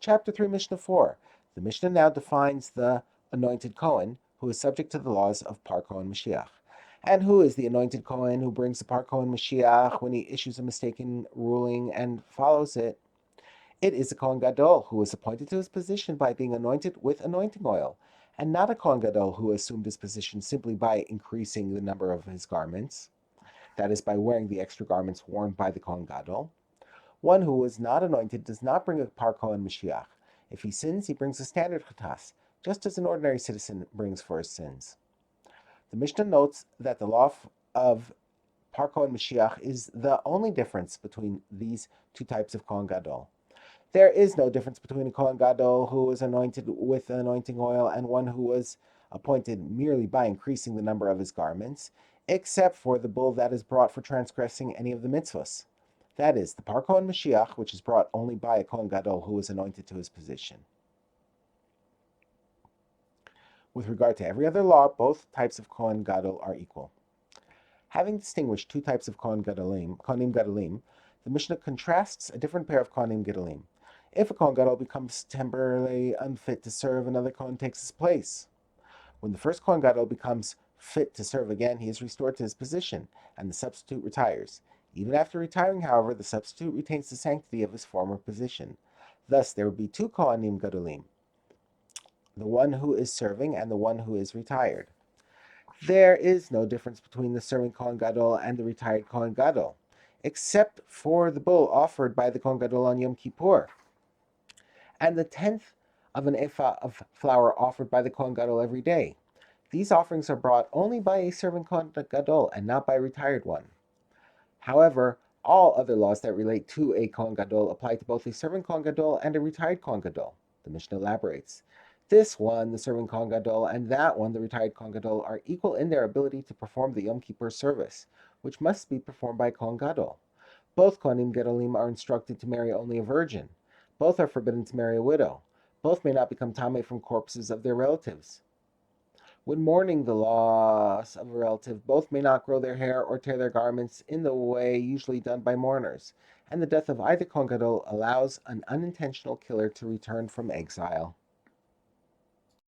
Chapter 3, Mishnah 4. The Mishnah now defines the anointed Kohen, who is subject to the laws of Par Kohen Mashiach. And who is the anointed Kohen who brings the Par Kohen Mashiach when he issues a mistaken ruling and follows it? It is a Kohen Gadol who was appointed to his position by being anointed with anointing oil, and not a Kohen Gadol who assumed his position simply by increasing the number of his garments, that is, by wearing the extra garments worn by the Kohen Gadol. One who was not anointed does not bring a Par Kohen Mashiach. If he sins, he brings a standard chatas, just as an ordinary citizen brings for his sins. The Mishnah notes that the law of Par Kohen Mashiach is the only difference between these two types of Kohen Gadol. There is no difference between a Kohen Gadol who was anointed with anointing oil and one who was appointed merely by increasing the number of his garments, except for the bull that is brought for transgressing any of the mitzvahs. That is, the Par Kohen Mashiach, which is brought only by a Kohen Gadol who is anointed to his position. With regard to every other law, both types of Kohen Gadol are equal. Having distinguished two types of Kohanim Gadolim, the Mishnah contrasts a different pair of Kohanim Gadolim. If a Kohen Gadol becomes temporarily unfit to serve, another Kohen takes his place. When the first Kohen Gadol becomes fit to serve again, he is restored to his position, and the substitute retires. Even after retiring, however, the substitute retains the sanctity of his former position. Thus, there would be two Kohanim Gadolim, the one who is serving and the one who is retired. There is no difference between the serving Kohen Gadol and the retired Kohen Gadol, except for the bull offered by the Kohen Gadol on Yom Kippur, and the tenth of an ephah of flour offered by the Kohen Gadol every day. These offerings are brought only by a serving Kohen Gadol and not by a retired one. However, all other laws that relate to a Kohen Gadol apply to both a serving Kohen Gadol and a retired Kohen Gadol. The Mishnah elaborates. This one, the serving Kohen Gadol, and that one, the retired Kohen Gadol, are equal in their ability to perform the Yom Kippur service, which must be performed by Kohen Gadol. Both Kohanim Gadolim are instructed to marry only a virgin. Both are forbidden to marry a widow. Both may not become tameh from corpses of their relatives. When mourning the loss of a relative, both may not grow their hair or tear their garments in the way usually done by mourners, and the death of either Kohen Gadol allows an unintentional killer to return from exile.